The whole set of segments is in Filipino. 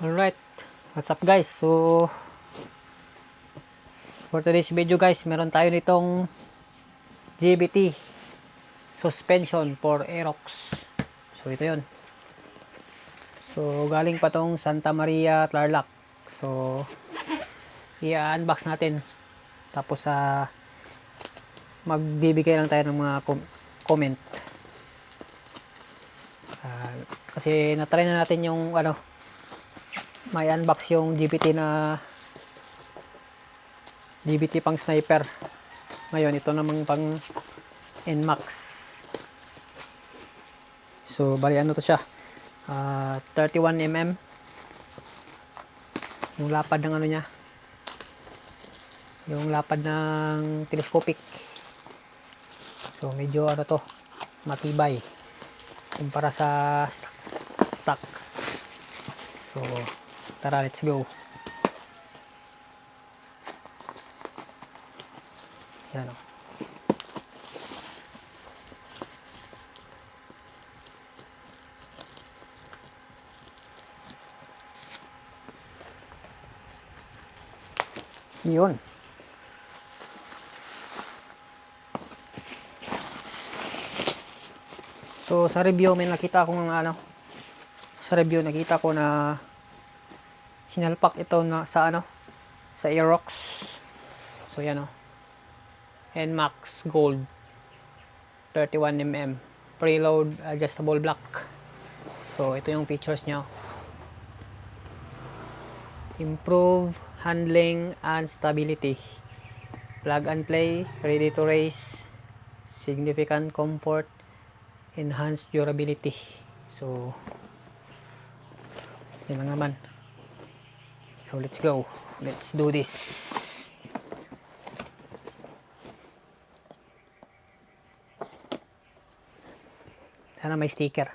Alright, what's up guys? So, for today's video guys, meron tayo nitong GBT suspension for Aerox. So, ito yon. So, galing pa tong Santa Maria, Tarlac. So, i-unbox natin. Tapos, magbibigay lang tayo ng mga comment. Kasi natry na natin yung may unbox yung GBT na GBT pang sniper. Ngayon ito namang pang NMAX. So bali ano to siya, 31mm yung lapad ng ano niya, yung lapad ng telescopic. So medyo ano to, matibay kumpara sa stock. So tara, let's go. Yan o. Yun. So sa review may nakita akong sa review nakita ko na sinalpak ito na sa sa Aerox. So yan o. NMAX Gold 31mm preload adjustable block. So ito yung features niya. Improve handling and stability, plug and play, ready to race, significant comfort, enhanced durability. So yan lang naman. So let's go, let's do this. Sana may sticker.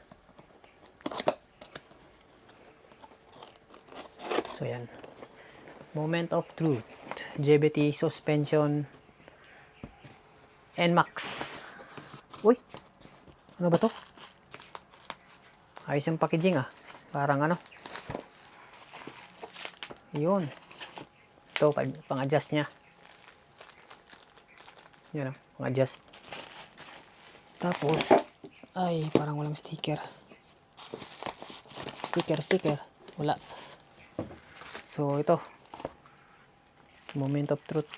So yan, moment of truth, GBT suspension NMAX. Uy, ano ba to? Ayos yung packaging parang yun, ito pang adjust nya. Yun pang adjust. Tapos ay parang walang sticker, wala. So ito, moment of truth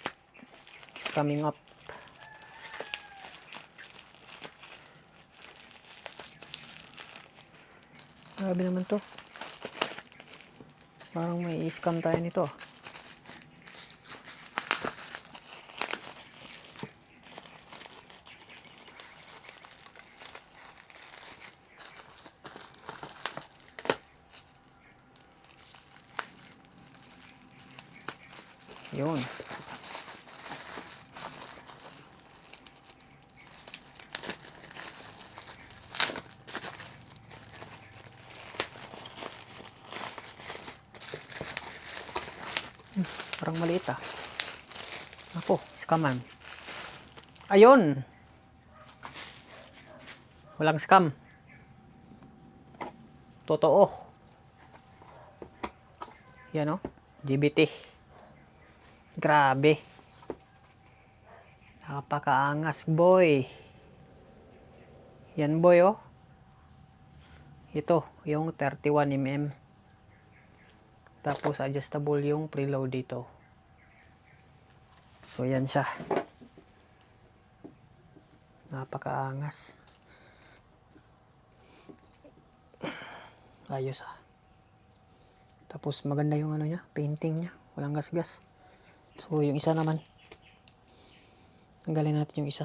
is coming up. Grabe naman to, parang may scam tayo nito. Yun. Parang maliit ako, scaman. Ayun, walang scam, totoo. Yan GBT. Grabe, napakaangas boy. Yan boy ito yung 31mm. Tapos adjustable yung preload dito. So yan siya, napakaangas. Ayos Tapos maganda yung niya, painting niya, walang gasgas. So yung isa naman, tanggalin natin yung isa.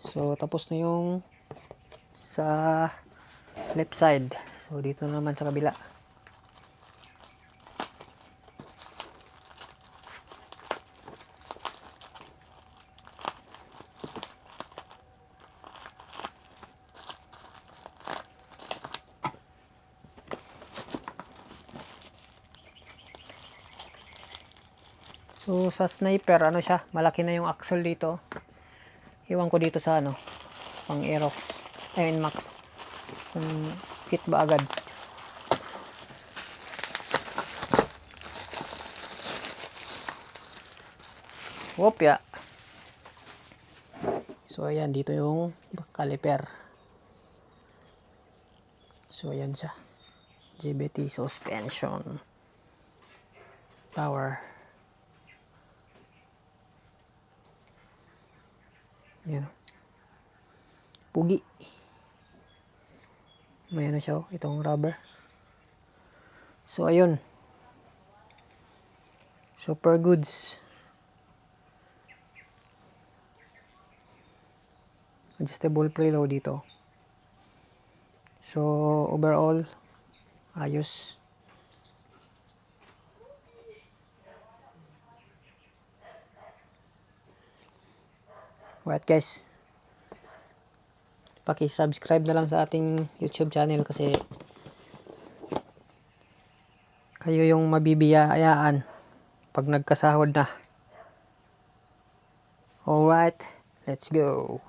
So tapos na yung sa left side. So dito naman sa kabila. So sa sniper siya, malaki na yung axle dito. Iwan ko dito sa pang Aerox, NMAX. Fit ba agad? Opya. So ayan, dito yung caliper. So ayan siya. GBT suspension. Power. Yan. Pugi. May ano siya, itong rubber. So ayun. Super goods. Adjustable preload dito. So overall, ayos. Alright guys. Paki-subscribe na lang sa ating YouTube channel kasi kayo yung mabibiyayaan pag nagkasahod na. Alright, let's go.